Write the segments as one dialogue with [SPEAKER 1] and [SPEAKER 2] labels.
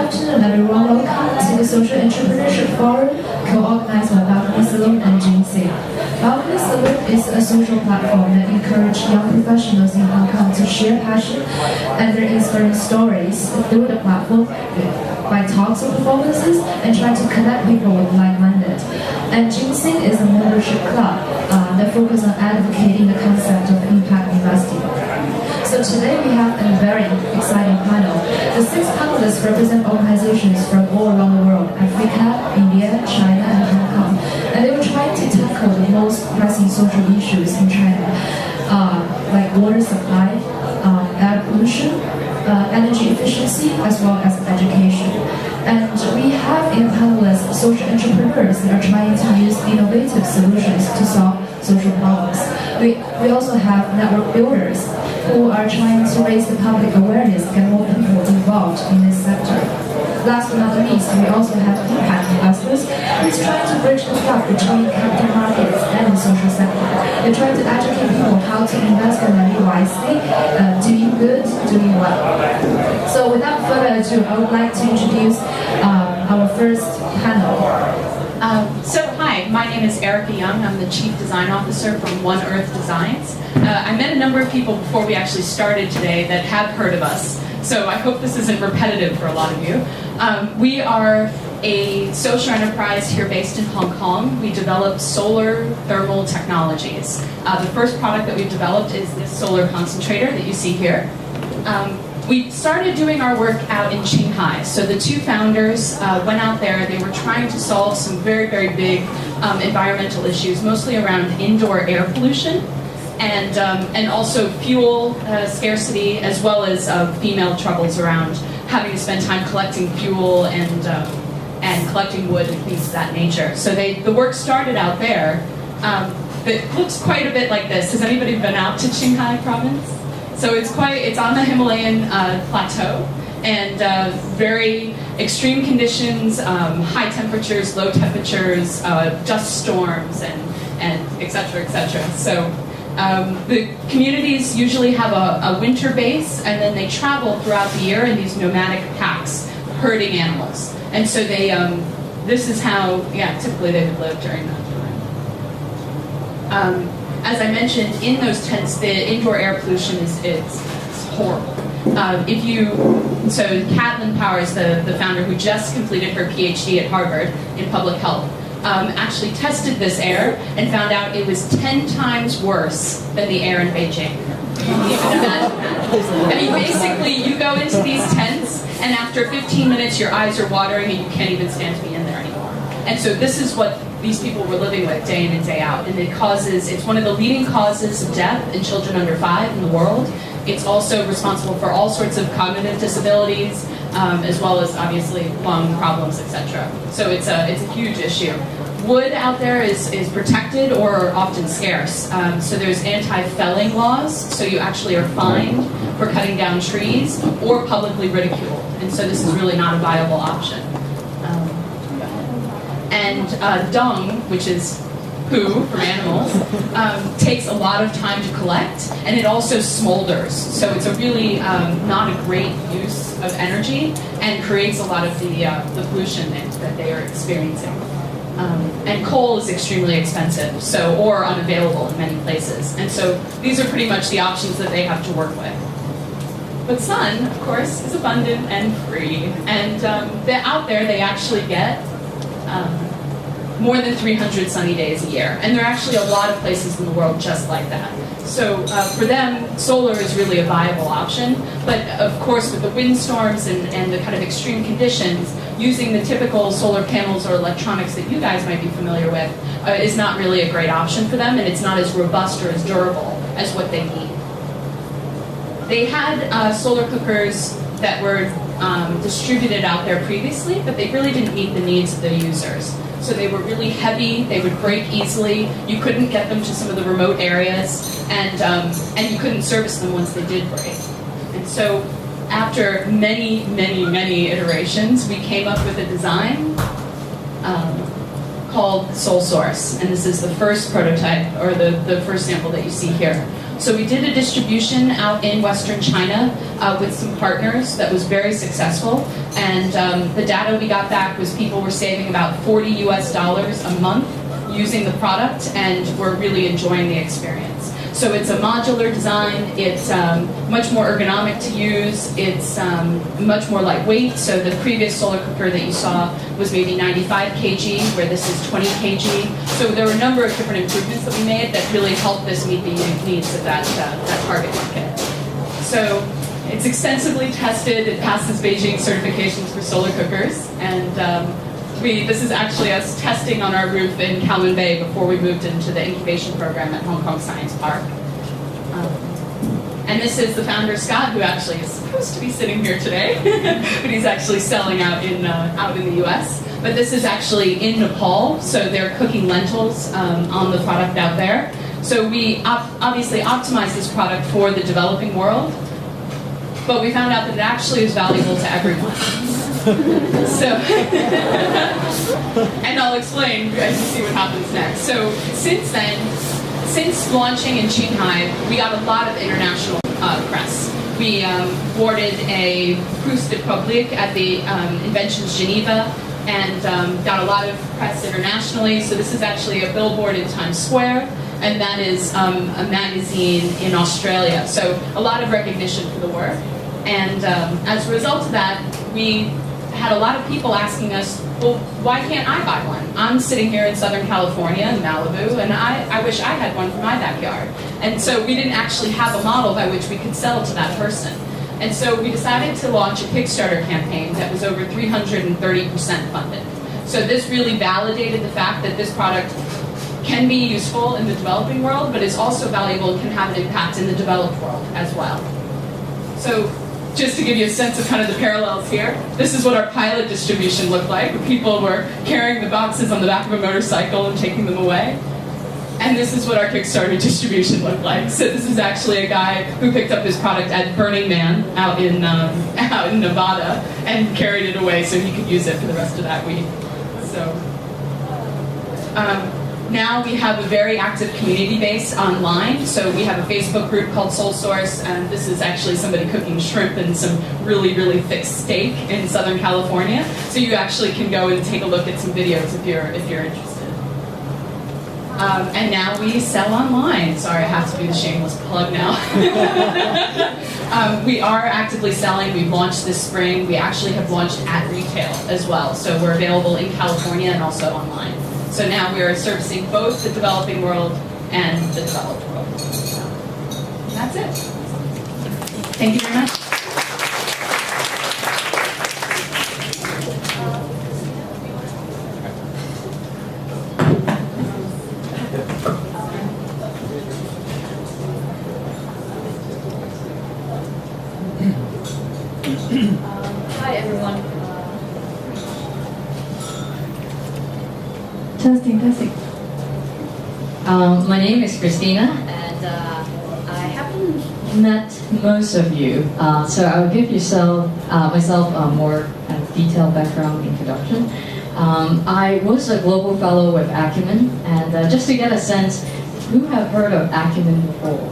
[SPEAKER 1] afternoon, everyone. Welcome to the Social Entrepreneurship Forum, co-organized by Balcony Salon and Ginseng. Balcony Salon is a social platform that encourages young professionals in Hong Kong to share passion and their inspiring stories through the platform by talks and performances and try to connect people with like-minded. And Ginseng is a membership club that focuses on advocating the concept of impact investing. So today we have a very exciting panel. The 6 panelists represent organizations from all around the world: Africa, India, China, and Hong Kong. And they were trying to tackle the most pressing social issues in China, like water supply, air pollution, energy efficiency, as well as education. And we have in panelists social entrepreneurs that are trying to use innovative solutions to solve social problems. We also have network builders who are trying to raise the public awareness, get more people involved in this sector. Last but not least, we also have impact investors who's trying to bridge the gap between capital markets and the social sector. They're trying to educate people how to invest their money wisely, doing good, doing well. So without further ado, I would like to introduce our first panel.
[SPEAKER 2] Hi, my name is Erica Young. I'm the Chief Design Officer from One Earth Designs. I met a number of people before we actually started today that have heard of us, so I hope this isn't repetitive for a lot of you. We are a social enterprise here based in Hong Kong. We develop solar thermal technologies. The first product that we've developed is this solar concentrator that you see here. We started doing our work out in Shanghai. So the 2 founders went out there. They were trying to solve some very, very big environmental issues, mostly around indoor air pollution and also fuel scarcity, as well as female troubles around having to spend time collecting fuel and collecting wood and things of that nature. So the work started out there. It looks quite a bit like this. Has anybody been out to Qinghai province? So it's on the Himalayan plateau, and very extreme conditions, high temperatures, low temperatures, dust storms, and et cetera, et cetera. So the communities usually have a winter base, and then they travel throughout the year in these nomadic packs, herding animals. And so this is how, typically they would live during that time. As I mentioned, in those tents, the indoor air pollution it's horrible. So Kathleen Powers, the founder who just completed her PhD at Harvard in public health, actually tested this air and found out it was 10 times worse than the air in Beijing. You can imagine that. I mean, basically, you go into these tents, and after 15 minutes, your eyes are watering, and you can't even stand to be in there anymore. And so this is what these people were living with day in and day out. And it's one of the leading causes of death in children under 5 in the world. It's also responsible for all sorts of cognitive disabilities, as well as obviously lung problems, etc. So it's a huge issue. Wood out there is protected or often scarce. So there's anti-felling laws, so you actually are fined for cutting down trees or publicly ridiculed. And so this is really not a viable option. And dung, which is poo from animals, takes a lot of time to collect, and it also smolders. So it's a really not a great use of energy, and creates a lot of the pollution that they are experiencing. And coal is extremely expensive, or unavailable in many places. And so these are pretty much the options that they have to work with. But sun, of course, is abundant and free. And out there, they actually get more than 300 sunny days a year. And there are actually a lot of places in the world just like that. So for them, solar is really a viable option. But of course, with the windstorms and the kind of extreme conditions, using the typical solar panels or electronics that you guys might be familiar with is not really a great option for them, and it's not as robust or as durable as what they need. They had solar cookers that were distributed out there previously, but they really didn't meet the needs of the users. So they were really heavy, they would break easily, you couldn't get them to some of the remote areas, and you couldn't service them once they did break. And so after many, many, many iterations, we came up with a design called Soul Source, and this is the first prototype, or the first sample that you see here. So we did a distribution out in Western China with some partners that was very successful. And the data we got back was people were saving about $40 a month using the product, and were really enjoying the experience. So it's a modular design, it's much more ergonomic to use, it's much more lightweight. So the previous solar cooker that you saw was maybe 95 kg, where this is 20 kg. So there were a number of different improvements that we made that really helped this meet the unique needs of that target market. So it's extensively tested, it passes Beijing certifications for solar cookers, and this is actually us testing on our roof in Kowloon Bay before we moved into the incubation program at Hong Kong Science Park. And this is the founder, Scott, who actually is supposed to be sitting here today, but he's actually selling out in the US. But this is actually in Nepal, so they're cooking lentils on the product out there. So we obviously optimized this product for the developing world, but we found out that it actually is valuable to everyone. So, and I'll explain as you see what happens next. So since then, since launching in Shanghai, we got a lot of international press. We awarded a Prix de Public at the Inventions Geneva, and got a lot of press internationally. So this is actually a billboard in Times Square, and that is a magazine in Australia. So a lot of recognition for the work. And as a result of that, we had a lot of people asking us, well, why can't I buy one? I'm sitting here in Southern California in Malibu, and I wish I had one for my backyard. And so we didn't actually have a model by which we could sell to that person. And so we decided to launch a Kickstarter campaign that was over 330% funded. So this really validated the fact that this product can be useful in the developing world, but is also valuable and can have an impact in the developed world as well. So just to give you a sense of kind of the parallels here, this is what our pilot distribution looked like. People were carrying the boxes on the back of a motorcycle and taking them away. And this is what our Kickstarter distribution looked like. So this is actually a guy who picked up his product at Burning Man out in Nevada and carried it away so he could use it for the rest of that week. So now we have a very active community base online. So we have a Facebook group called Soul Source, and this is actually somebody cooking shrimp and some really, really thick steak in Southern California. So you actually can go and take a look at some videos if you're interested. And now we sell online. Sorry, I have to do the shameless plug now. We are actively selling. We've launched this spring. We actually have launched at retail as well. So we're available in California and also online. So now we are servicing both the developing world and the developed world. And that's it. Thank you very much.
[SPEAKER 3] Hi everyone.
[SPEAKER 1] Testing.
[SPEAKER 3] My name is Christina, and I haven't met most of you, so I'll give myself a more detailed background introduction. I was a global fellow with Acumen, and just to get a sense, who have heard of Acumen before?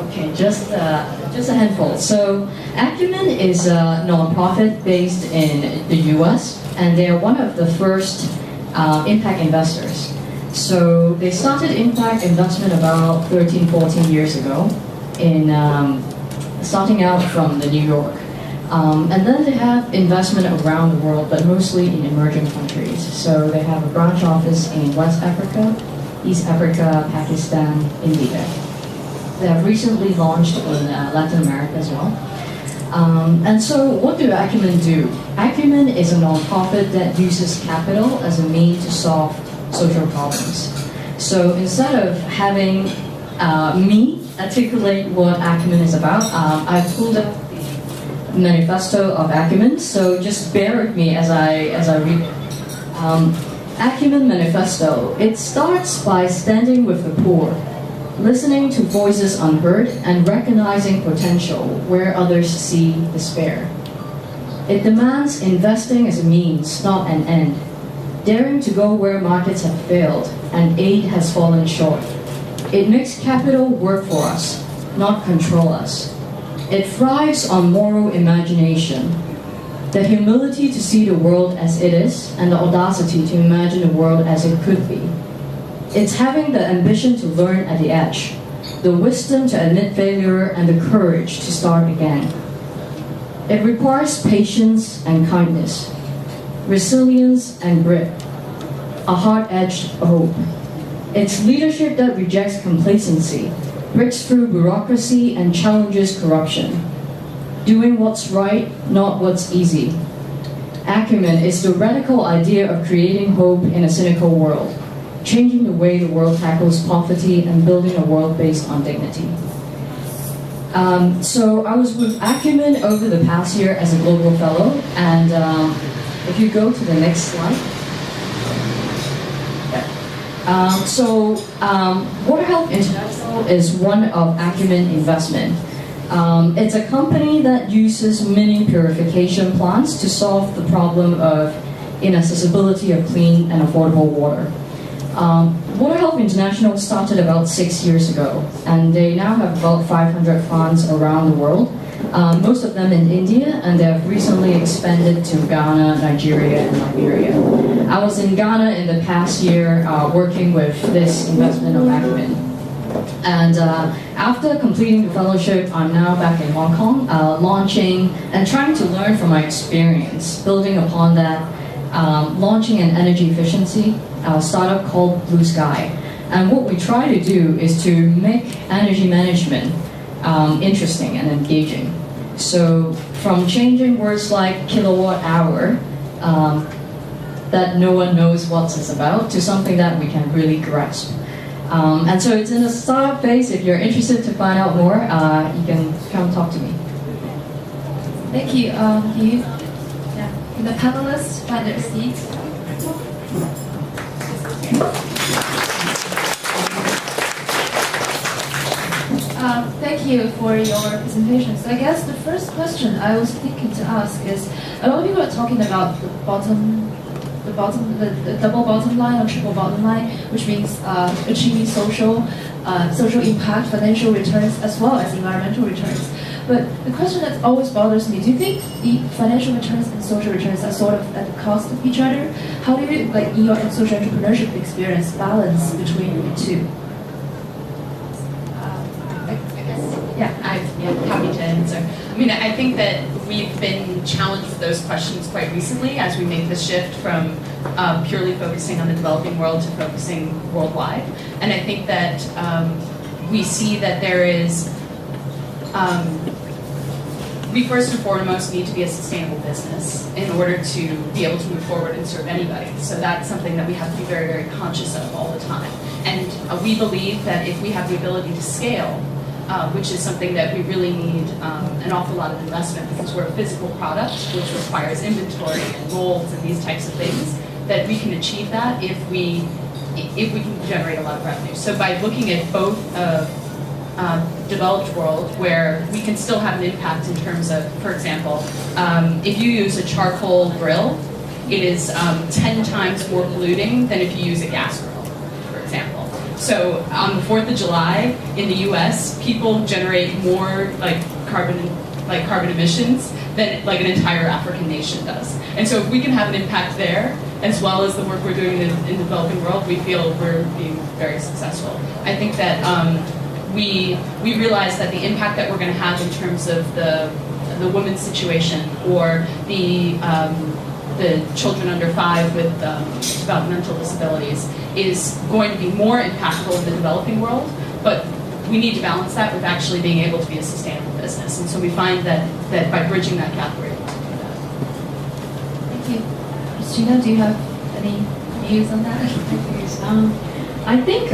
[SPEAKER 3] Okay, just a handful. So Acumen is a nonprofit based in the US, and they are one of the first impact investors. So they started impact investment about 13, 14 years ago, in starting out from New York. And then they have investment around the world, but mostly in emerging countries. So they have a branch office in West Africa, East Africa, Pakistan, India. They have recently launched in Latin America as well. And so what do Acumen do? Acumen is a nonprofit that uses capital as a means to solve social problems. So instead of having me articulate what Acumen is about, I pulled up the manifesto of Acumen, so just bear with me as I read it. Acumen Manifesto. It starts by standing with the poor, listening to voices unheard, and recognizing potential where others see despair. It demands investing as a means, not an end, daring to go where markets have failed and aid has fallen short, It makes capital work for us, not control us. It thrives on moral imagination, the humility to see the world as it is, and the audacity to imagine the world as it could be. It's having the ambition to learn at the edge, the wisdom to admit failure, and the courage to start again. It requires patience and kindness, resilience and grit, a hard-edged hope. It's leadership that rejects complacency, breaks through bureaucracy, and challenges corruption. Doing what's right, not what's easy. Acumen is the radical idea of creating hope in a cynical world, changing the way the world tackles poverty and building a world based on dignity. So I was with Acumen over the past year as a global fellow, and if you go to the next slide. Water Health International is one of Acumen investment. It's a company that uses mini purification plants to solve the problem of inaccessibility of clean and affordable water. Water Health International started about 6 years ago, and they now have about 500 plants around the world, most of them in India, and they have recently expanded to Ghana, Nigeria, and Liberia. I was in Ghana in the past year working with this investment of Acumen. And after completing the fellowship, I'm now back in Hong Kong, launching and trying to learn from my experience, building upon that, launching an energy efficiency startup called Blue Sky. And what we try to do is to make energy management interesting and engaging. So from changing words like kilowatt hour, that no one knows what it's about, to something that we can really grasp. And so it's in a startup phase. If you're interested to find out more, you can come talk to me.
[SPEAKER 1] Thank you. Can the panelists find their seats? Thank you for your presentation. So I guess the first question I was thinking to ask is, a lot of people are talking about the double bottom line or triple bottom line, which means achieving social impact, financial returns, as well as environmental returns. But the question that always bothers me, do you think the financial returns and social returns are sort of at the cost of each other? How do you, like in your social entrepreneurship experience, balance between the two?
[SPEAKER 2] I'm happy to answer. I mean, I think that we've been challenged with those questions quite recently as we make the shift from purely focusing on the developing world to focusing worldwide. And I think that we see that there is, we first and foremost need to be a sustainable business in order to be able to move forward and serve anybody. So that's something that we have to be very, very conscious of all the time. And we believe that if we have the ability to scale, which is something that we really need an awful lot of investment, because we're a physical product which requires inventory and molds and these types of things, that we can achieve that if we can generate a lot of revenue. So by looking at both developed world, where we can still have an impact in terms of, for example, if you use a charcoal grill, it is 10 times more polluting than if you use a gas grill, for example. So on the 4th of July in the US, people generate more carbon emissions than like an entire African nation does. And so if we can have an impact there, as well as the work we're doing in the developing world, we feel we're being very successful. I think that we realize that the impact that we're going to have in terms of the women's situation, or the children under 5 with developmental disabilities, is going to be more impactful in the developing world, but we need to balance that with actually being able to be a sustainable business. And so we find that by bridging that gap, we're able to do that.
[SPEAKER 1] Thank you. Christina, do you have any views on that?
[SPEAKER 3] I think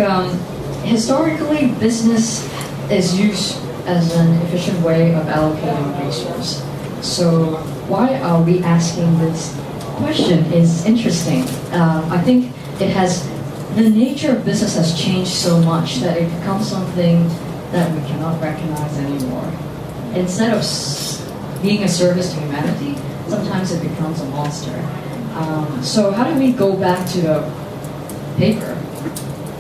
[SPEAKER 3] historically business is used as an efficient way of allocating resource. So why are we asking this question is interesting. I think the nature of business has changed so much that it becomes something that we cannot recognize anymore. Instead of being a service to humanity, sometimes it becomes a monster. So how do we go back to the paper?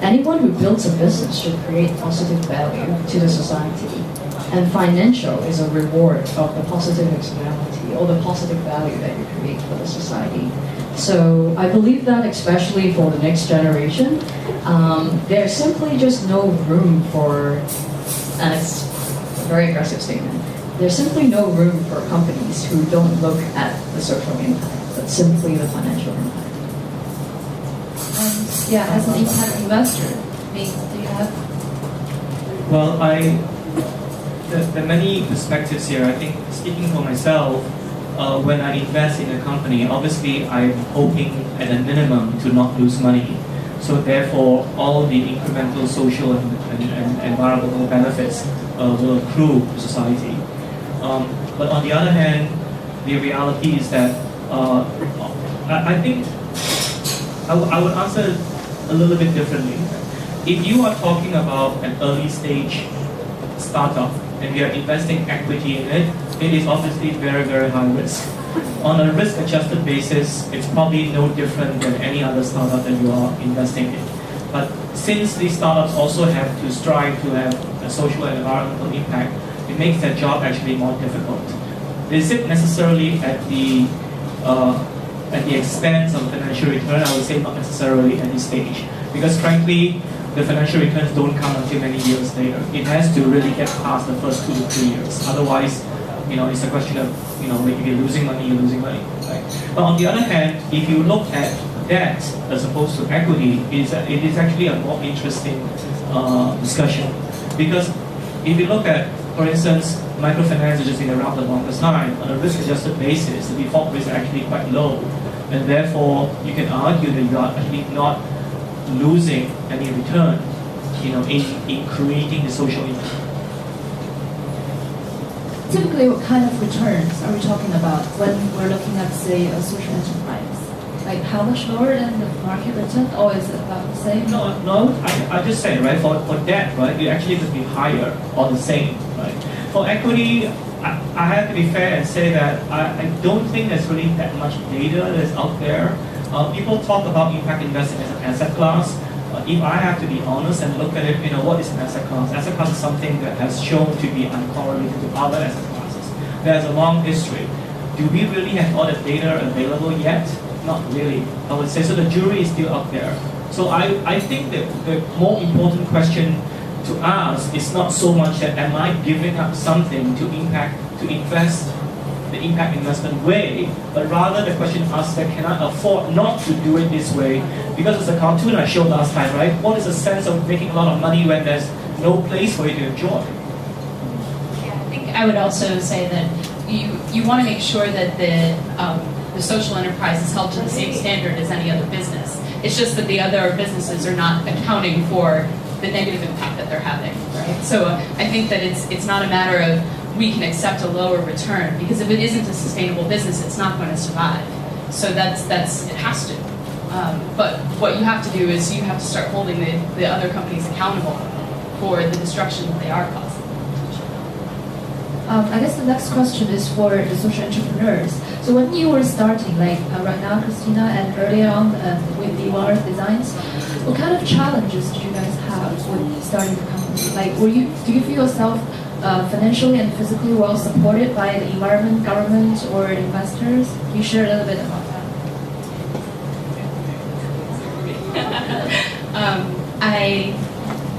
[SPEAKER 3] anyone who builds a business should create positive value to the society. And financial is a reward of the positive externality or the positive value that you create for the society. So I believe that especially for the next generation, there's simply just no room for, and it's a very aggressive statement, there's simply no room for companies who don't look at the social impact, but simply the financial impact.
[SPEAKER 1] And yeah, as an impact investor, Ming, do you have?
[SPEAKER 4] Well, there are many perspectives here. I think speaking for myself, when I invest in a company, obviously I'm hoping at a minimum to not lose money. So therefore, all the incremental social and environmental benefits will accrue to society. But on the other hand, the reality is that I think I would answer a little bit differently. If you are talking about an early stage startup and we are investing equity in it, it is obviously very, very high risk. On a risk-adjusted basis, it's probably no different than any other startup that you are investing in. But since these startups also have to strive to have a social and environmental impact, it makes their job actually more difficult. Is it necessarily at the expense of financial return? I would say not necessarily at this stage, because frankly, the financial returns don't come until many years later. It has to really get past the first 2 to 3 years. Otherwise, it's a question of, if you're losing money, you're losing money. Right? But on the other hand, if you look at debt as opposed to equity, it is actually a more interesting discussion. Because if you look at, for instance, microfinance has just been around the longest time. On a risk-adjusted basis, the default risk is actually quite low. And therefore, you can argue that you are actually not losing any return, in creating the social impact.
[SPEAKER 1] Typically, what kind of returns are we talking about when we're looking at, say, a social enterprise? Like how much lower than the market return, or is it about the same?
[SPEAKER 4] No. I just say, right, for debt, right, it actually could be higher or the same, right? For equity, I have to be fair and say that I don't think there's really that much data that's out there. People talk about impact investing as an asset class. If I have to be honest and look at it, what is an asset class? Asset class is something that has shown to be uncorrelated to other asset classes. There's a long history. Do we really have all the data available yet? Not really, I would say. So the jury is still up there. So I think that the more important question to ask is not so much that am I giving up something to invest the impact investment way, but rather the question asked that can I afford not to do it this way? Because it's a cartoon I showed last time, right? What is the sense of making a lot of money when there's no place for you to enjoy?
[SPEAKER 2] Yeah, I think I would also say that you want to make sure that the social enterprise is held to the same standard as any other business. It's just that the other businesses are not accounting for the negative impact that they're having, right? So I think that it's not a matter of we can accept a lower return, because if it isn't a sustainable business, it's not going to survive. So that's it has to. But what you have to do is you have to start holding the other companies accountable for the destruction that they are causing.
[SPEAKER 1] I guess the next question is for the social entrepreneurs. So when you were starting, like right now, Christina, and earlier on with the One Earth Designs, what kind of challenges did you guys have with starting the company? Like, do you feel yourself financially and physically well supported by the environment, government, or investors? Can you share a little bit about that?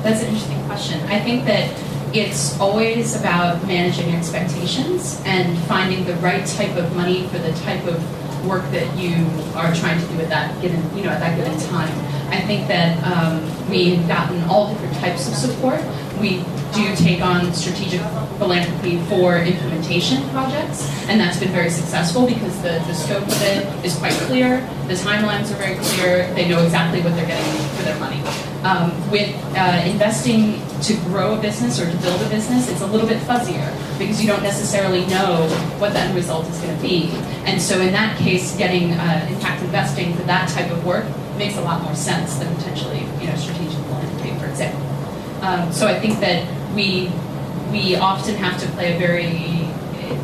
[SPEAKER 2] That's an interesting question. I think that it's always about managing expectations and finding the right type of money for the type of work that you are trying to do at that given time. I think that we've gotten all different types of support. We do take on strategic philanthropy for implementation projects, and that's been very successful because the scope of it is quite clear, the timelines are very clear, they know exactly what they're getting for their money. With investing to grow a business or to build a business, it's a little bit fuzzier because you don't necessarily know what the end result is going to be. And so in that case, getting impact investing for that type of work makes a lot more sense than potentially strategic philanthropy, for example. So I think that we often have to play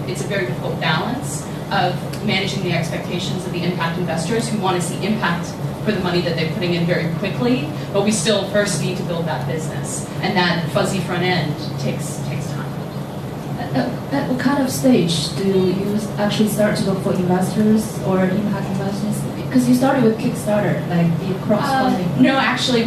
[SPEAKER 2] it's a very difficult balance of managing the expectations of the impact investors who want to see impact for the money that they're putting in very quickly, but we still first need to build that business, and that fuzzy front end takes time.
[SPEAKER 1] At what kind of stage do you actually start to look for investors or impact investors? Because you started with Kickstarter, like the cross-funding.
[SPEAKER 2] No, actually,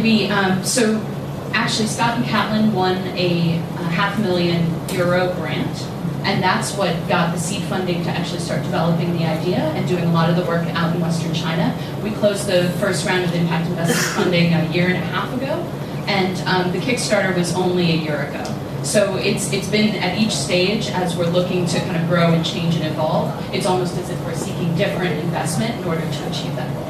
[SPEAKER 2] Scott and Catlin won a €500,000 grant, and that's what got the seed funding to actually start developing the idea and doing a lot of the work out in Western China. We closed the first round of impact investment funding a year and a half ago, and the Kickstarter was only a year ago. So it's been at each stage as we're looking to kind of grow and change and evolve. It's almost as if we're seeking different investment in order to achieve that goal.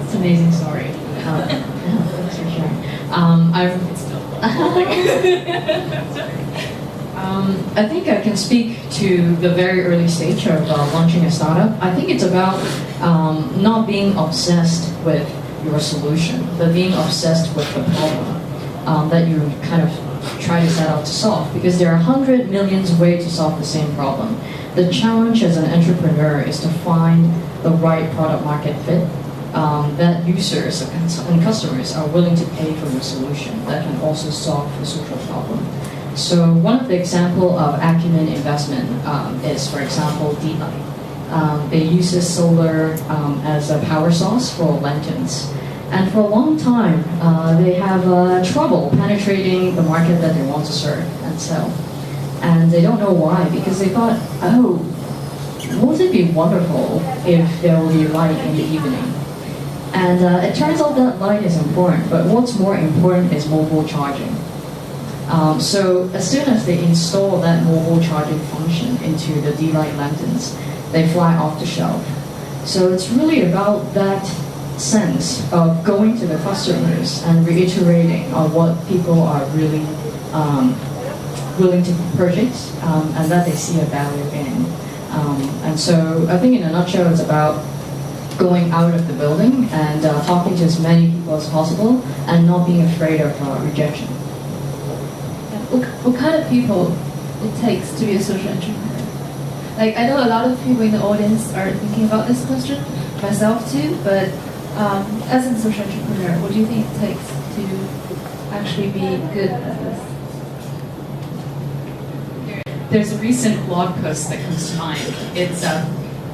[SPEAKER 3] It's an amazing story. Thanks for sharing.
[SPEAKER 2] It's still
[SPEAKER 3] I think I can speak to the very early stage of launching a startup. I think it's about not being obsessed with your solution, but being obsessed with the problem that you kind of try to set out to solve. Because there are 100 million ways to solve the same problem. The challenge as an entrepreneur is to find the right product market fit that users and customers are willing to pay for your solution that can also solve the social problem. So one of the example of acumen investment is, for example, D-Light. They use solar as a power source for lanterns. And for a long time, they have trouble penetrating the market that they want to serve and sell. And they don't know why, because they thought, oh, won't it be wonderful if there will be light in the evening? And it turns out that light is important, but what's more important is mobile charging. So as soon as they install that mobile charging function into the D-Light lanterns, they fly off the shelf. So it's really about that sense of going to the customers and reiterating on what people are really willing to purchase and that they see a value in. And so I think in a nutshell it's about going out of the building and talking to as many people as possible and not being afraid of rejection.
[SPEAKER 1] What kind of people it takes to be a social entrepreneur? Like, I know a lot of people in the audience are thinking about this question, myself too, but as a social entrepreneur, what do you think it takes to actually be good at this?
[SPEAKER 2] There's a recent blog post that comes to mind.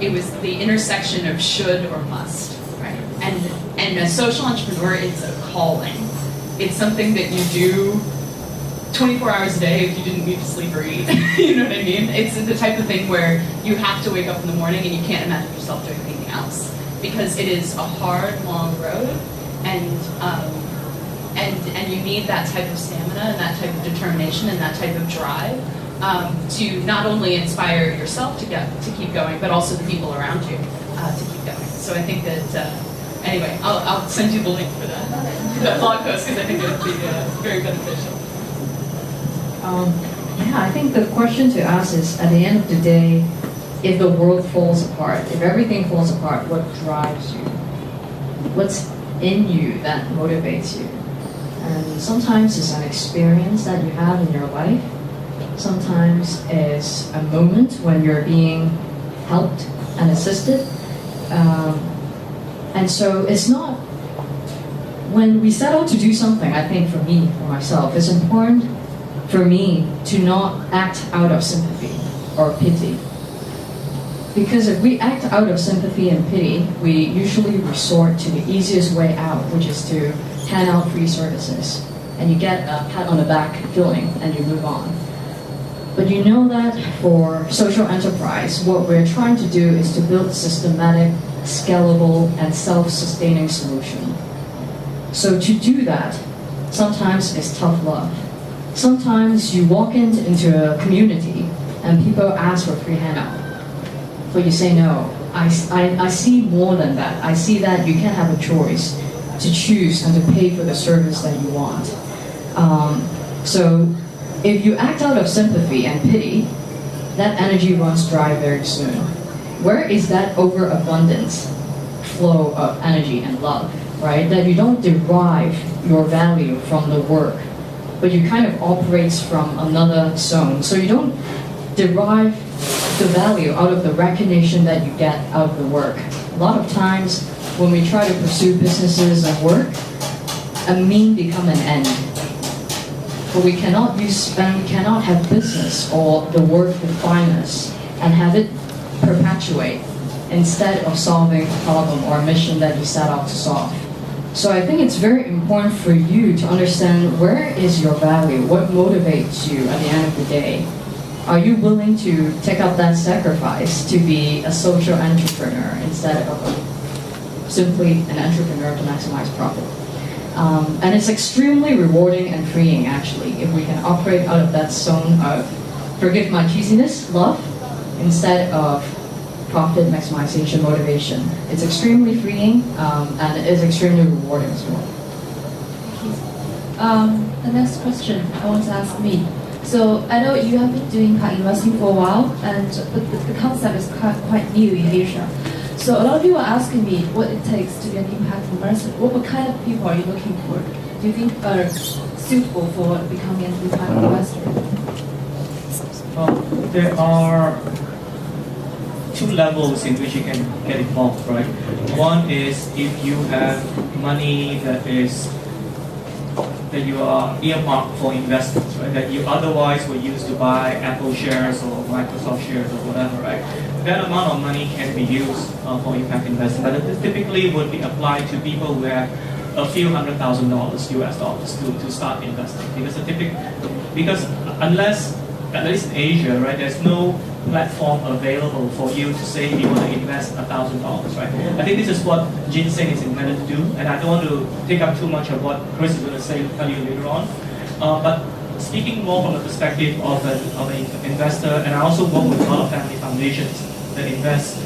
[SPEAKER 2] It was the intersection of should or must, right? And a social entrepreneur, it's a calling. It's something that you do 24 hours a day if you didn't need to sleep or eat. You know what I mean? It's the type of thing where you have to wake up in the morning and you can't imagine yourself doing anything else, because it is a hard, long road, and you need that type of stamina and that type of determination and that type of drive to not only inspire yourself to keep going, but also the people around you to keep going. So I think that anyway, I'll send you the link for that blog post, because I think it would be very beneficial.
[SPEAKER 3] Yeah, I think the question to ask is, at the end of the day, if the world falls apart, if everything falls apart, what drives you? What's in you that motivates you? And sometimes it's an experience that you have in your life. Sometimes it's a moment when you're being helped and assisted. And so it's not, when we set out to do something, I think for me, for myself, it's important for me to not act out of sympathy or pity. Because if we act out of sympathy and pity, we usually resort to the easiest way out, which is to hand out free services. And you get a pat on the back feeling and you move on. But you know that for social enterprise, what we're trying to do is to build a systematic, scalable, and self-sustaining solution. So to do that, sometimes it's tough love. Sometimes you walk into a community and people ask for a free handout, but you say no. I see more than that. I see that you can have a choice to choose and to pay for the service that you want. So if you act out of sympathy and pity, that energy runs dry very soon. Where is that overabundance flow of energy and love, right? That you don't derive your value from the work, but you kind of operates from another zone. So you don't derive the value out of the recognition that you get out of the work. A lot of times when we try to pursue businesses and work, a mean become an end. But we cannot have business or the work define us and have it perpetuate instead of solving a problem or a mission that you set out to solve. So I think it's very important for you to understand where is your value, what motivates you at the end of the day. Are you willing to take up that sacrifice to be a social entrepreneur instead of simply an entrepreneur to maximize profit? And it's extremely rewarding and freeing, actually, if we can operate out of that zone of, forgive my cheesiness, love, instead of profit maximization motivation. It's extremely freeing, and it is extremely rewarding as well.
[SPEAKER 1] The next question I want to ask me. So I know you have been doing impact investing for a while, and the concept is quite new in Asia. So a lot of people are asking me what it takes to be an impact investor. What kind of people are you looking for? Do you think are suitable for becoming an impact investor?
[SPEAKER 4] Well, there are two levels in which you can get involved, right? One is if you have money that you are earmarked for investments, right? That you otherwise would use to buy Apple shares or Microsoft shares or whatever, right? That amount of money can be used for impact investing, but it typically would be applied to people who have a few $100,000 US dollars to start investing. Because unless, at least in Asia, right, there's no platform available for you to say you want to invest $1,000, right? I think this is what ginseng is intended to do, and I don't want to take up too much of what Chris is going to tell you later on. But speaking more from the perspective of an investor, and I also work with a lot of family foundations that invest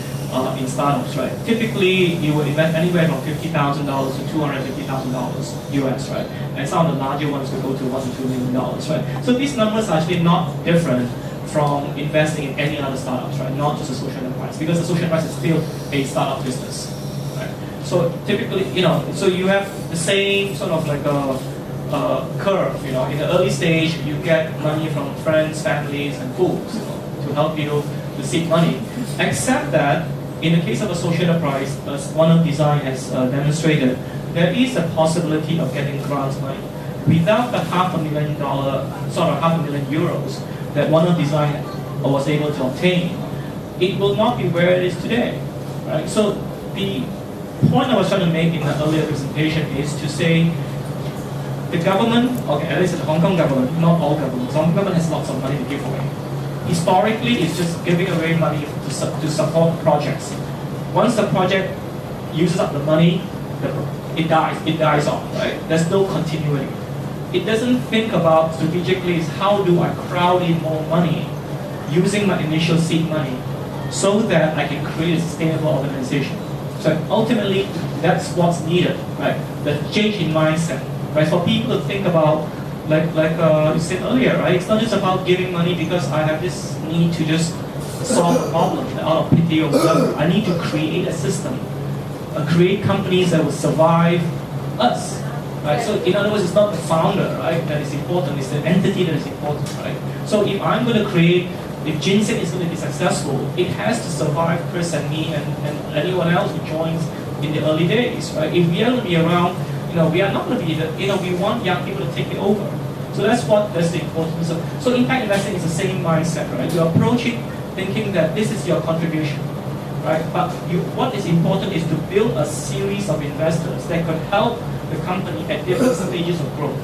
[SPEAKER 4] in startups, right? Typically, you will invest anywhere from $50,000 to $250,000 US, right? And some of the larger ones will go to $1 to $2 million, right? So these numbers are actually not different from investing in any other startups, right? Not just a social enterprise, because the social enterprise is still a startup business, right? So typically, so you have the same sort of like a curve, in the early stage, you get money from friends, families, and fools, to help you to seek money. Except that, in the case of a social enterprise, as One Earth Design has demonstrated, there is a possibility of getting grant money. Without the $500,000, sort of €500,000 that One Earth Design was able to obtain, it will not be where it is today, right? So the point I was trying to make in the earlier presentation is to say the government, okay, at least the Hong Kong government, not all governments, Hong Kong government has lots of money to give away. Historically, it's just giving away money to support projects. Once the project uses up the money, it dies off, right? There's no continuity. It doesn't think about strategically is how do I crowd in more money using my initial seed money so that I can create a sustainable organization. So ultimately, that's what's needed, right? The change in mindset, right? For people to think about, like you said earlier, right? It's not just about giving money because I have this need to just solve a problem out of pity or whatever. I need to create a system, create companies that will survive us. Right? So in other words, it's not the founder, right, that is important, it's the entity that is important, right? So if I'm going to if ginseng is going to be successful, it has to survive Chris and me and anyone else who joins in the early days, right? If we are going to be around, we are not going to be, we want young people to take it over. So that's the importance of, so impact investing is the same mindset, right? You approach it thinking that this is your contribution, right? But what is important is to build a series of investors that could help the company at different stages of growth.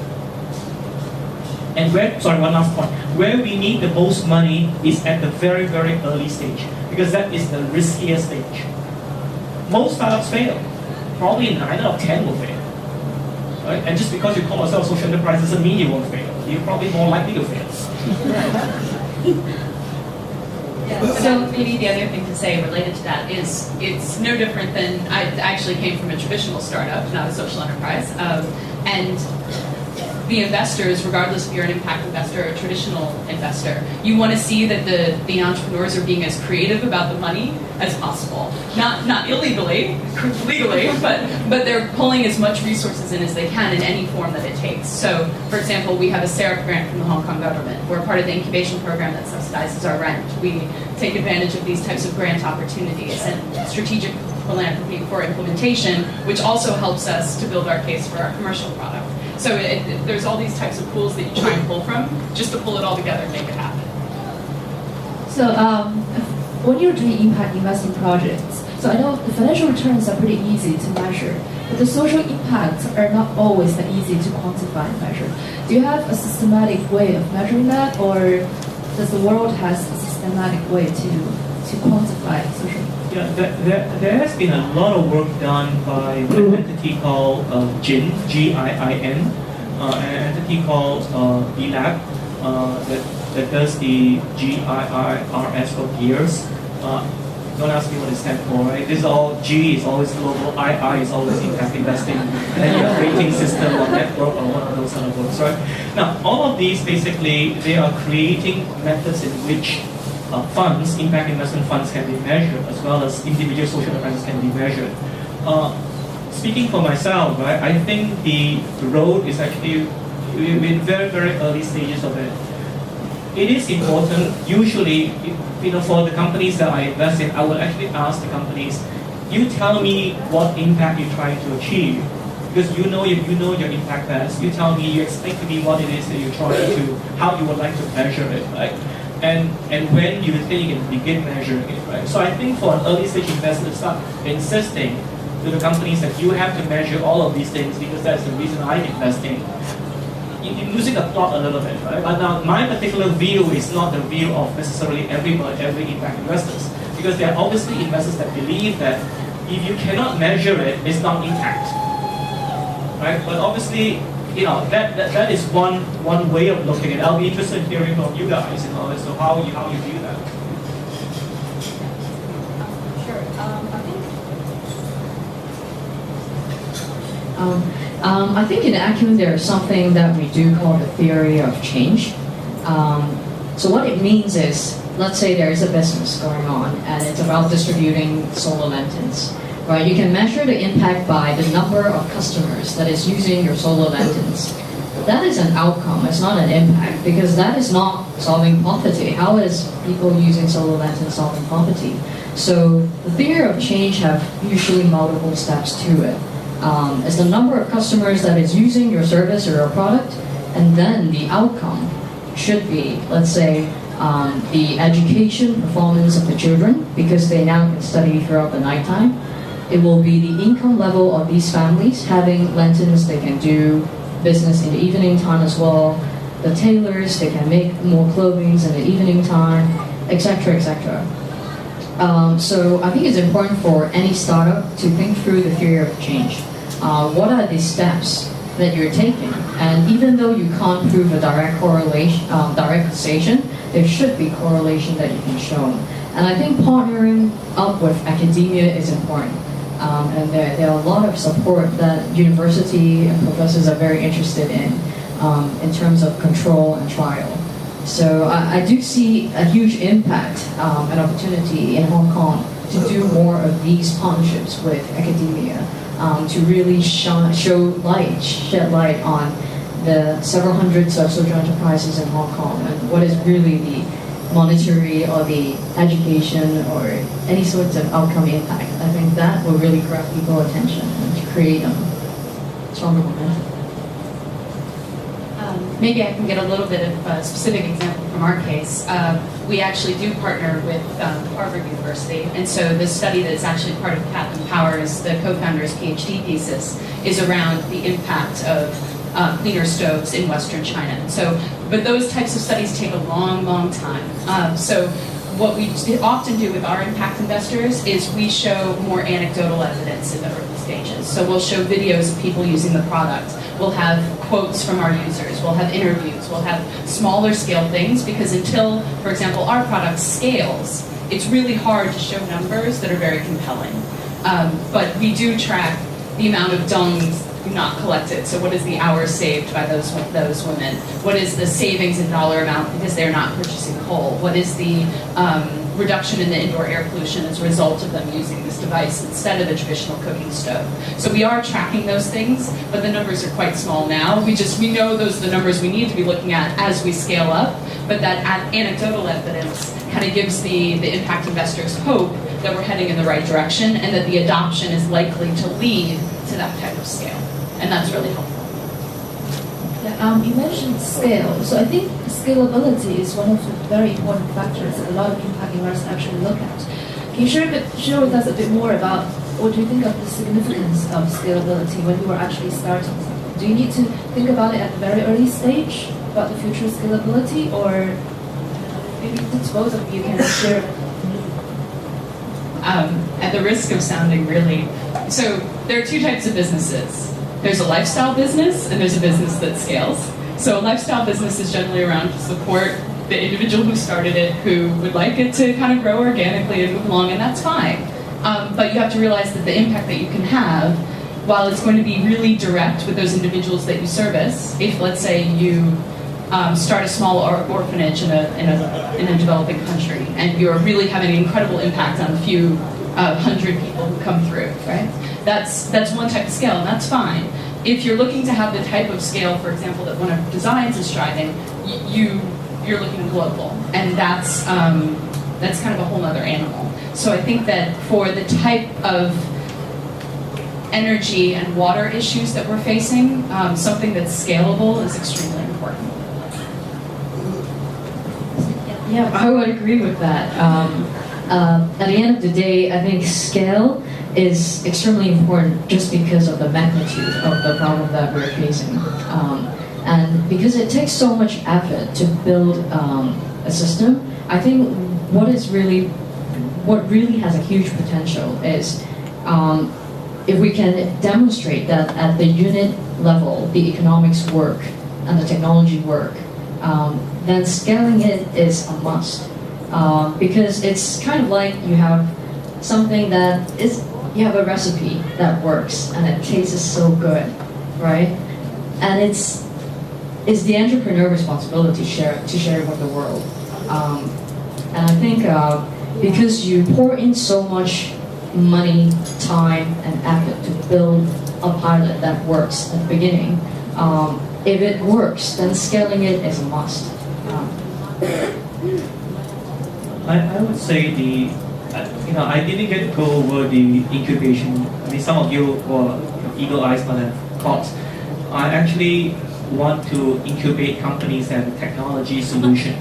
[SPEAKER 4] And one last point. Where we need the most money is at the very, very early stage, because that is the riskiest stage. Most startups fail. Probably 9 out of 10 will fail. Right? And just because you call yourself a social enterprise doesn't mean you won't fail. You're probably more likely to fail.
[SPEAKER 2] So maybe the other thing to say related to that is it's no different than, I actually came from a traditional startup, not a social enterprise, and the investors, regardless if you're an impact investor or a traditional investor, you want to see that the entrepreneurs are being as creative about the money as possible. Not illegally, legally, but they're pulling as much resources in as they can in any form that it takes. So, for example, we have a SARE grant from the Hong Kong government. We're part of the incubation program that subsidizes our rent. We take advantage of these types of grant opportunities and strategic philanthropy for implementation, which also helps us to build our case for our commercial product. So there's all these types of pools that you try and pull from, just to pull it all together and make it happen.
[SPEAKER 1] So when you're doing impact investing projects, so I know the financial returns are pretty easy to measure, but the social impacts are not always that easy to quantify and measure. Do you have a systematic way of measuring that, or does the world has a systematic way to quantify social impact?
[SPEAKER 4] Yeah, there has been a lot of work done by an entity called GIN, G-I-I-N, an entity called BLAB that does the GIIRS for gears. Don't ask me what it stands for, right? This is all, G is always global, II is always impact investing, and then you have rating system or network or one of those kind of works, right? Now, all of these basically, they are creating methods in which funds, impact investment funds can be measured, as well as individual social enterprises can be measured. Speaking for myself, right, I think the road is actually, we're in very, very early stages of it. It is important, usually, for the companies that I invest in, I will actually ask the companies, you tell me what impact you're trying to achieve. Because you know your impact best. You tell me, you explain to me what it is that you're trying to, how you would like to measure it, right? And when you think you can begin measuring it, right? So I think for an early stage investor to start insisting to the companies that you have to measure all of these things because that's the reason I'm investing, you're losing the plot a little bit, right? But now my particular view is not the view of necessarily every impact investors, because there are obviously investors that believe that if you cannot measure it, it's not impact, right? But obviously, that is one way of looking at it. I'll be interested in hearing from you guys, as to how you view that.
[SPEAKER 3] Sure. I think in Acumen there is something that we do call the theory of change. So what it means is, let's say there is a business going on and it's about distributing solar lanterns. Right? You can measure the impact by the number of customers that is using your solar lanterns. That is an outcome, it's not an impact, because that is not solving poverty. How is people using solar lanterns solving poverty? So the theory of change have usually multiple steps to it. It's the number of customers that is using your service or your product, and then the outcome should be, let's say, the education performance of the children, because they now can study throughout the nighttime. It will be the income level of these families, having lanterns, they can do business in the evening time as well. The tailors, they can make more clothing in the evening time, etc., etc. So I think it's important for any startup to think through the theory of change. What are the steps that you're taking? And even though you can't prove a direct correlation, direct causation, there should be correlation that you can show. And I think partnering up with academia is important. And there are a lot of support that university and professors are very interested in terms of control and trial. So I do see a huge impact and opportunity in Hong Kong to do more of these partnerships with academia to really shed light on the several hundreds of social enterprises in Hong Kong and what is really the monetary or the education or any sorts of outcome impact. I think that will really grab people's attention and to create stronger momentum.
[SPEAKER 2] Maybe I can get a little bit of a specific example from our case. We actually do partner with Harvard University, and so this study that is actually part of Captain Power's, the co-founder's PhD thesis, is around the impact of cleaner stoves in Western China. But those types of studies take a long, long time. So what we often do with our impact investors is we show more anecdotal evidence in the early stages. So we'll show videos of people using the product. We'll have quotes from our users. We'll have interviews. We'll have smaller scale things, because until, for example, our product scales, it's really hard to show numbers that are very compelling. But we do track the amount of dungs not collected. So what is the hours saved by those women? What is the savings in dollar amount because they're not purchasing coal? What is the reduction in the indoor air pollution as a result of them using this device instead of a traditional cooking stove? So we are tracking those things, but the numbers are quite small now. We know those are the numbers we need to be looking at as we scale up, but that anecdotal evidence kind of gives the impact investors hope that we're heading in the right direction and that the adoption is likely to lead to that type of scale. And that's really helpful.
[SPEAKER 1] Yeah, you mentioned scale. So I think scalability is one of the very important factors that a lot of impact investors actually look at. Can you share with us a bit more about what do you think of the significance of scalability when you were actually starting? Do you need to think about it at a very early stage about the future scalability, or maybe both of you can share?
[SPEAKER 2] At the risk of sounding really, so there are two types of businesses. There's a lifestyle business and there's a business that scales. So a lifestyle business is generally around to support the individual who started it, who would like it to kind of grow organically and move along, and that's fine. But you have to realize that the impact that you can have, while it's going to be really direct with those individuals that you service, if let's say you start a small orphanage in a developing country, and you're really having an incredible impact on a few hundred people who come through, right? That's one type of scale, and that's fine. If you're looking to have the type of scale, for example, that one of Designs is striving, you're looking global, and that's kind of a whole other animal. So I think that for the type of energy and water issues that we're facing, something that's scalable is extremely important.
[SPEAKER 3] Yeah, I would agree with that. At the end of the day, I think scale is extremely important just because of the magnitude of the problem that we're facing. And because it takes so much effort to build a system, I think what really has a huge potential is if we can demonstrate that at the unit level, the economics work and the technology work, then scaling it is a must. Because it's kind of like you have something you have a recipe that works and it tastes so good, right? And it's the entrepreneur responsibility to share it with the world. And I think because you pour in so much money, time, and effort to build a pilot that works at the beginning, if it works, then scaling it is a must.
[SPEAKER 4] I would say I didn't get to go over the incubation. I mean, some of you were eagle eyes might have caught. I actually want to incubate companies that have a technology solution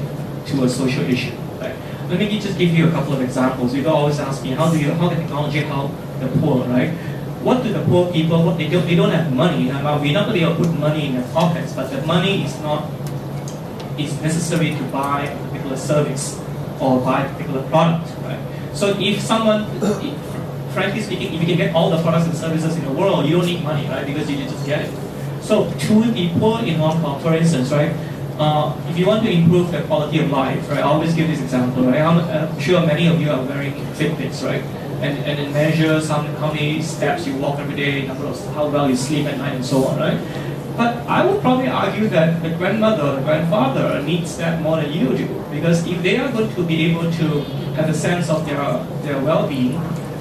[SPEAKER 4] to a social issue. Right? Let me just give you a couple of examples. You always ask me, how can technology help the poor, right? What do the poor people, they don't have money. We're not going to be able to put money in their pockets, but the money is necessary to buy a particular service or buy a particular product, right? So if someone, frankly speaking, if you can get all the products and services in the world, you don't need money, right? Because you just get it. So to the poor in Hong Kong, for instance, right? If you want to improve the quality of life, right? I always give this example, right? I'm sure many of you are wearing Fitbits, right? And it measures how many steps you walk every day, how well you sleep at night, and so on, right? But I would probably argue that the grandmother or the grandfather needs that more than you do, because if they are going to be able to have a sense of their well-being,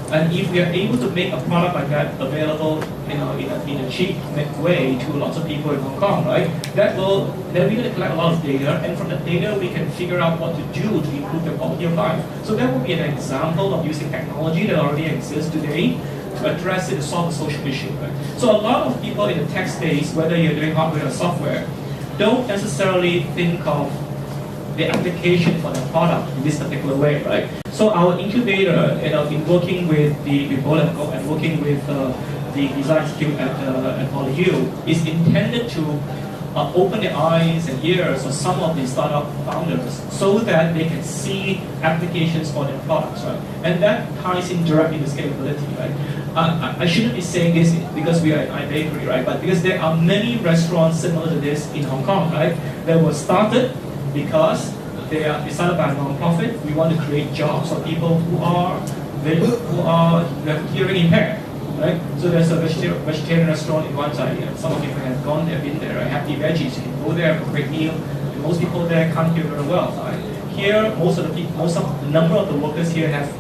[SPEAKER 4] and if we are able to make a product like that available, in a cheap way to lots of people in Hong Kong, right? Then we're going to collect a lot of data, and from the data we can figure out what to do to improve the quality of life. So that would be an example of using technology that already exists today to address it, to solve a social issue. Right? So a lot of people in the tech space, whether you're doing hardware or software, don't necessarily think of the application for the product in this particular way, right? So our incubator, in working with Bolanco and working with the Design Institute at PolyU, is intended to open the eyes and ears of some of the startup founders so that they can see applications for their products, right? And that ties in directly to scalability, right? I shouldn't be saying this because we are an iBakery, right? But because there are many restaurants similar to this in Hong Kong, right? That were started because they are started by a non-profit. We want to create jobs for people who are hearing impaired, right? So there's a vegetarian restaurant in one side. Some of you have gone there, been there, right? Happy Veggies. You can go there, have a great meal. And most people there can't hear very well, right? Here, the number of the workers here have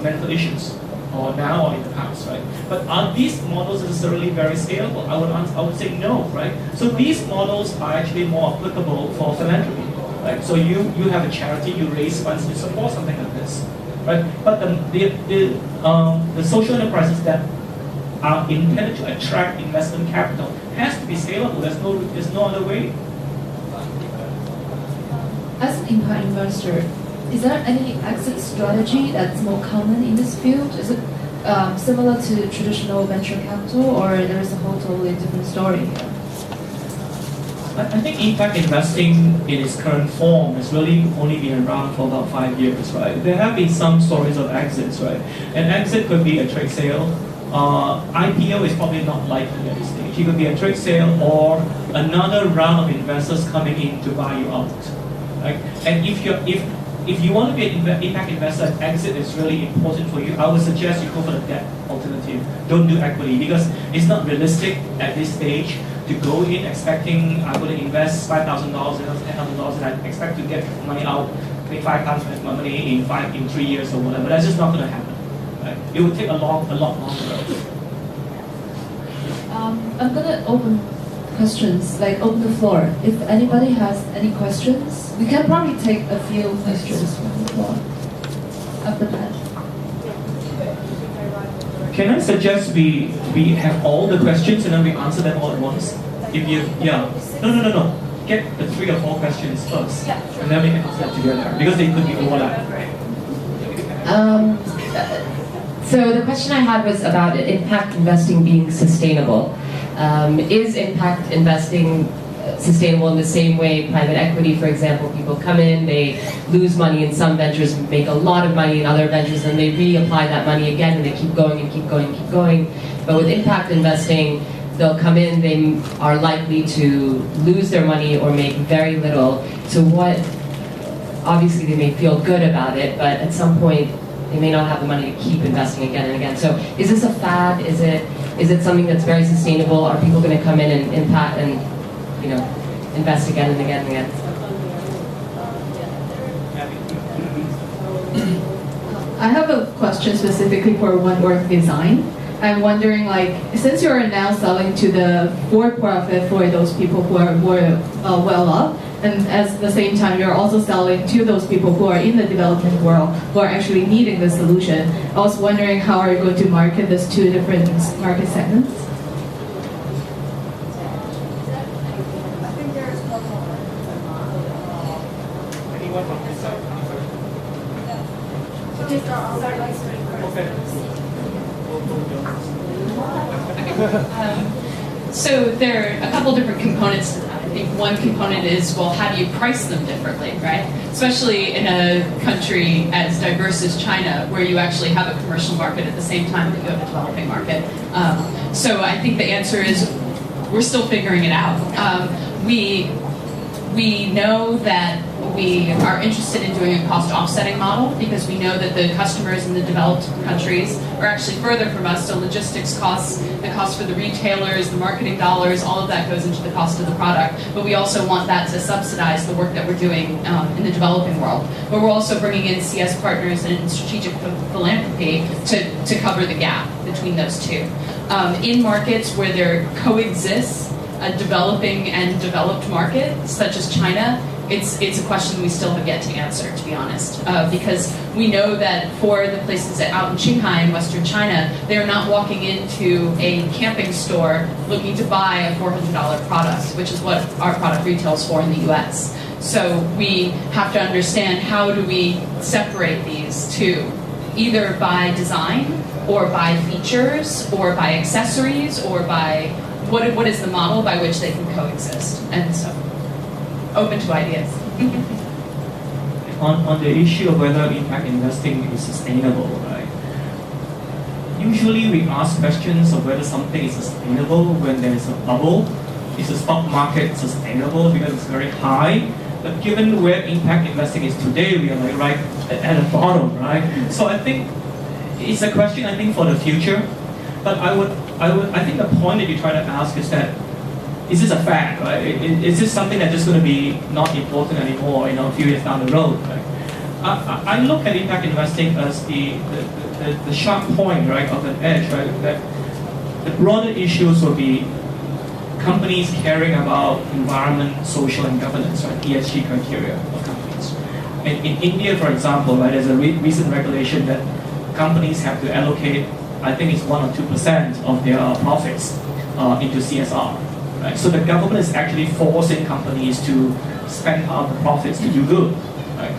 [SPEAKER 4] mental issues, or now or in the past, right? But are these models necessarily very scalable? I would say no, right? So these models are actually more applicable for philanthropy, right? So you have a charity, you raise funds to support something like this. right? But the social enterprises that are intended to attract investment capital has to be scalable. There's no other way.
[SPEAKER 1] As an impact investor, is there any exit strategy that's more common in this field? Is it similar to traditional venture capital, or there is a whole totally different story here?
[SPEAKER 4] I think impact investing in its current form has really only been around for about 5 years, right? There have been some stories of exits, right? An exit could be a trade sale. IPO is probably not likely at this stage. It could be a trade sale or another round of investors coming in to buy you out. Right? And if you want to be an impact investor, exit is really important for you. I would suggest you go for the debt alternative. Don't do equity because it's not realistic at this stage to go in expecting I'm going to invest $5,000 and $10,000 and I expect to get money out, make 5 times my money in 3 years or whatever. That's just not going to happen. Right? It will take a lot longer.
[SPEAKER 1] I'm gonna open questions, like open the floor. If anybody has any questions, we can probably take a few questions from the floor. Up the back.
[SPEAKER 4] Can I suggest we have all the questions and then we answer them all at once? If you, yeah. No. Get the 3 or 4 questions first, and then we can answer them together because they could be overlap.
[SPEAKER 5] So the question I had was about impact investing being sustainable. Is impact investing sustainable in the same way private equity, for example, people come in, they lose money in some ventures, make a lot of money in other ventures, and they reapply that money again, and they keep going and keep going and keep going. But with impact investing, they'll come in, they are likely to lose their money or make very little. So obviously they may feel good about it, but at some point they may not have the money to keep investing again and again. So is this a fad? Is it something that's very sustainable? Are people going to come in and impact and invest again and again and again?
[SPEAKER 6] I have a question specifically for One Earth Design. I'm wondering, since you're now selling to the for-profit for those people who are more well off, and at the same time you're also selling to those people who are in the developing world who are actually needing the solution, I was wondering how are you going to market these 2 different market segments?
[SPEAKER 2] So there are a couple different components to that. I think one component is, well, how do you price them differently, right? Especially in a country as diverse as China, where you actually have a commercial market at the same time that you have a developing market. So I think the answer is we're still figuring it out. We know that we are interested in doing a cost offsetting model because we know that the customers in the developed countries are actually further from us, so logistics costs, the cost for the retailers, the marketing dollars, all of that goes into the cost of the product. But we also want that to subsidize the work that we're doing in the developing world. But we're also bringing in CS partners and strategic philanthropy to cover the gap between those 2. In markets where there coexists a developing and developed market, such as China, it's a question we still have yet to answer, to be honest, because we know that for the places out in Qinghai in Western China, they're not walking into a camping store looking to buy a $400 product, which is what our product retails for in the US. So we have to understand how do we separate these 2, either by design or by features or by accessories or by what is the model by which they can coexist. And so open to ideas.
[SPEAKER 4] On the issue of whether impact investing is sustainable, right? Usually we ask questions of whether something is sustainable when there is a bubble. Is the stock market sustainable because it's very high? But given where impact investing is today, we are right at the bottom, right? So I think it's a question for the future. But I think the point that you try to ask is that, is this a fad, right? Is this something that's just going to be not important anymore, a few years down the road, right? I look at impact investing as the sharp point, right, of an edge, right? That the broader issues will be companies caring about environment, social, and governance, right? ESG criteria of companies. in India, for example, right, there's a recent regulation that companies have to allocate, I think it's 1 or 2% of their profits into CSR. Right? So the government is actually forcing companies to spend part of the profits to do good. Right?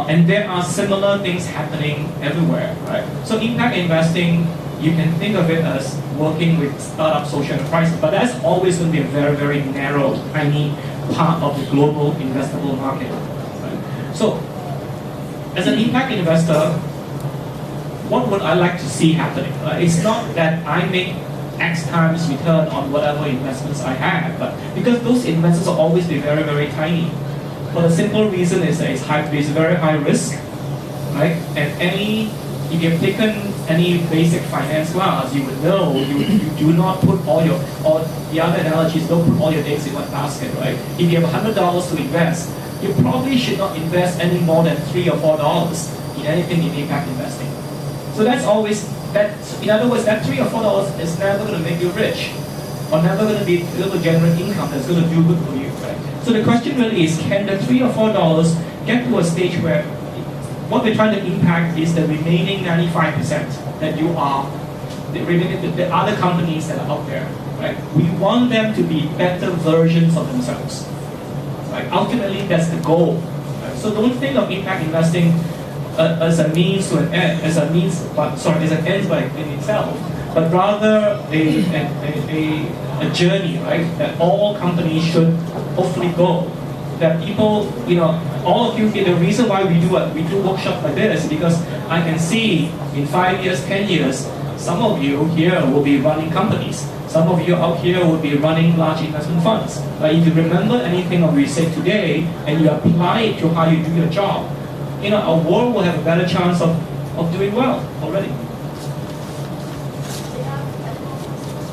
[SPEAKER 4] And there are similar things happening everywhere. Right? So impact investing, you can think of it as working with startup social enterprises, but that's always going to be a very, very narrow, tiny part of the global investable market. Right? So, as an impact investor, what would I like to see happening? It's not that I make X times return on whatever investments I have, but because those investments will always be very, very tiny. For the simple reason is that it's very high risk, right? And if you've taken any basic finance class, you would know you do not put all the other analogies, don't put all your eggs in one basket, right? If you have $100 to invest, you probably should not invest any more than $3 or $4 in anything in impact investing. So that's always, in other words, that $3 or $4 is never going to make you rich, or never going to be able to generate income that's going to do good for you, right? So the question really is, can the $3 or $4 get to a stage where what we're trying to impact is the remaining 95% that you are, the other companies that are out there, right? We want them to be better versions of themselves, right? Ultimately, that's the goal. Right? So don't think of impact investing as a means to an end, as an end by in itself, but rather a journey, right? That all companies should hopefully go. That people, all of you, the reason why we do workshops like this is because I can see in 5 years, 10 years, some of you here will be running companies. Some of you out here will be running large investment funds. But if you remember anything of we said today and you apply it to how you do your job, our world will have a better chance of doing well already.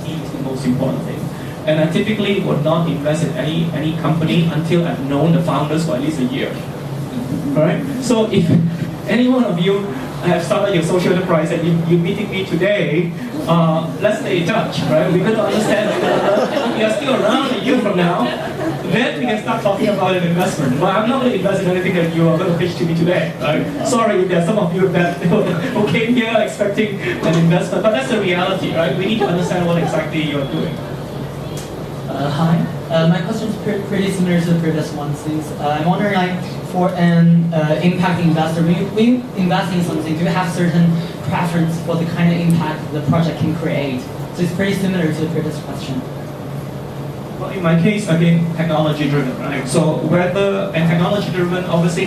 [SPEAKER 4] It's the most important thing. And I typically would not invest in any company until I've known the founders for at least a year. Alright? So if any one of you have started your social enterprise and you're meeting me today, let's stay in touch, right? We're going to understand if you're still around a year from now, then we can start talking about an investment. But I'm not going to invest in anything that you are going to pitch to me today, right? Sorry if there are some of you that who came here expecting an investment, but that's the reality, right? We need to understand what exactly you're doing.
[SPEAKER 7] Hi. My question is pretty similar to the previous ones. I'm wondering, for an impact investor, when you invest in something, do you have certain preference for the kind of impact the project can create? So it's pretty similar to the previous question.
[SPEAKER 4] Well, in my case, again, technology-driven, right? So technology-driven, obviously,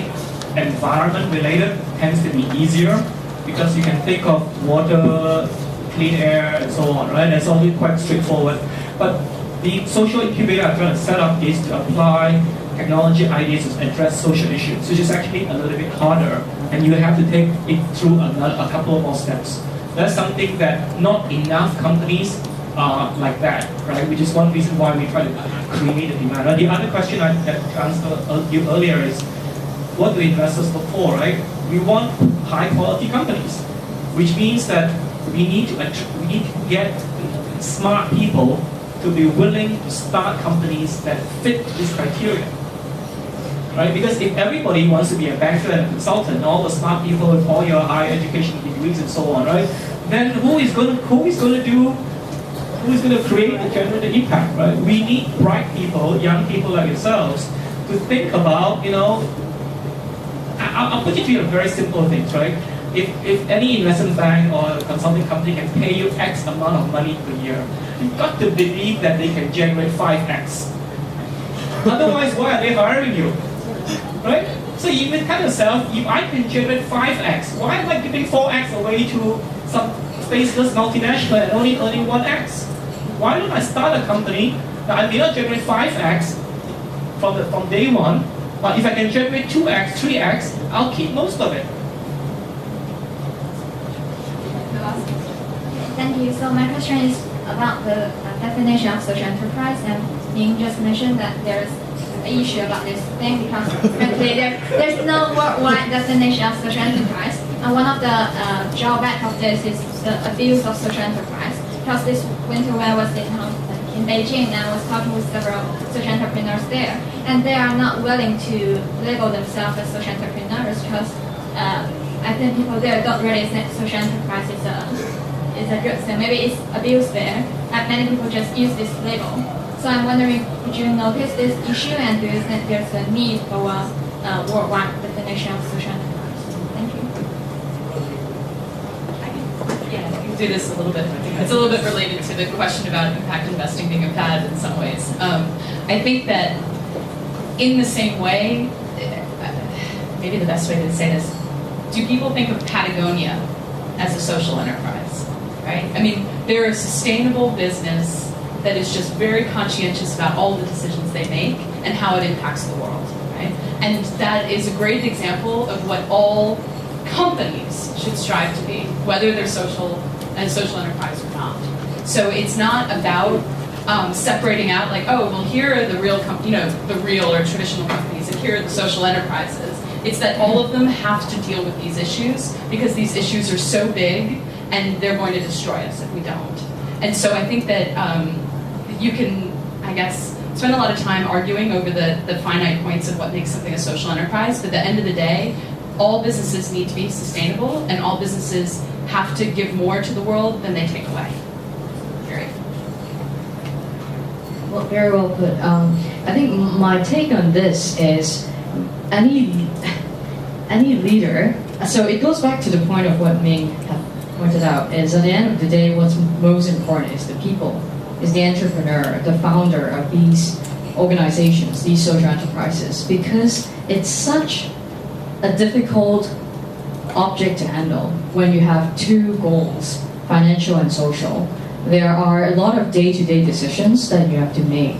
[SPEAKER 4] environment-related tends to be easier because you can think of water, clean air, and so on, right? That's always quite straightforward. But the social incubator I'm trying to set up is to apply technology ideas to address social issues, which is actually a little bit harder, and you have to take it through a couple more steps. That's something that not enough companies are like that, right? Which is one reason why we try to create a demand. The other question I answered you earlier is, what do investors look for, right? We want high quality companies, which means that we need to get smart people to be willing to start companies that fit this criteria, right? Because if everybody wants to be a banker and a consultant, all the smart people with all your higher education degrees and so on, right? Then who is going to create and generate the impact, right? We need bright people, young people like yourselves, to think about, I'll put it to you a very simple things, right? If any investment bank or consulting company can pay you X amount of money per year, you've got to believe that they can generate 5X. Otherwise, why are they hiring you? Right? So you even tell yourself, if I can generate 5X, why am I giving 4X away to some faceless multinational and only earning 1X? Why don't I start a company that I may not generate 5X from day one, but if I can generate 2X, 3X, I'll keep most of it.
[SPEAKER 8] Thank you. So my question is about the definition of social enterprise, and Ning just mentioned that there's an issue about this thing because frankly there's no worldwide definition of social enterprise, and one of the drawbacks of this is the abuse of social enterprise, because this winter wear was in in Beijing, and I was talking with several social entrepreneurs there, and they are not willing to label themselves as social entrepreneurs because I think people there don't really think social enterprise is a good thing. Maybe it's abused there, and many people just use this label. So I'm wondering, did you notice this issue, and do you think there's a need for a worldwide definition of social enterprise? Thank you.
[SPEAKER 2] I can do this a little bit. It's a little bit related to the question about impact investing being a fad in some ways. I think that in the same way, maybe the best way to say this, do people think of Patagonia as a social enterprise, right? I mean, they're a sustainable business that is just very conscientious about all the decisions they make and how it impacts the world, right? And that is a great example of what all companies should strive to be, whether they're social enterprise or not. So it's not about separating out like, oh, well, here are the real the real or traditional companies, and here are the social enterprises. It's that all of them have to deal with these issues because these issues are so big and they're going to destroy us if we don't. And so I think that you can, I guess, spend a lot of time arguing over the finite points of what makes something a social enterprise, but at the end of the day, all businesses need to be sustainable, and all businesses have to give more to the world than they take away. Period.
[SPEAKER 3] Well, very well put. I think my take on this is any leader. So it goes back to the point of what Ming had pointed out. Is at the end of the day, what's most important is the people, is the entrepreneur, the founder of these organizations, these social enterprises, because it's such a difficult object to handle when you have two goals, financial and social. There are a lot of day-to-day decisions that you have to make.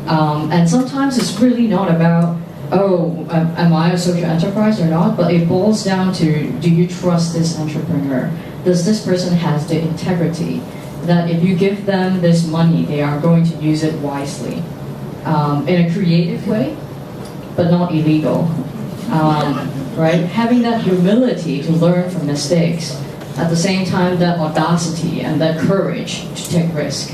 [SPEAKER 3] And sometimes it's really not about, oh, am I a social enterprise or not? But it boils down to, do you trust this entrepreneur? Does this person has the integrity that if you give them this money, they are going to use it wisely, in a creative way, but not illegal, right? Having that humility to learn from mistakes, at the same time that audacity and that courage to take risk.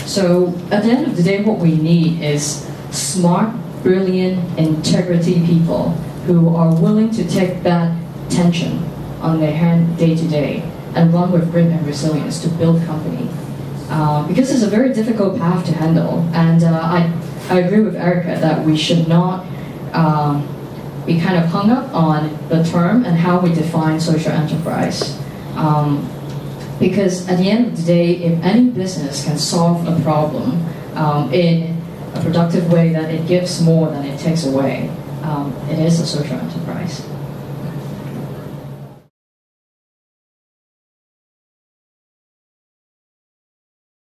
[SPEAKER 3] So at the end of the day, what we need is smart, brilliant, integrity people who are willing to take that tension on their hand day to day and run with grit and resilience to build company. Because it's a very difficult path to handle. And I agree with Erica that we should not be kind of hung up on the term and how we define social enterprise. Because at the end of the day, if any business can solve a problem in a productive way that it gives more than it takes away, it is a social enterprise.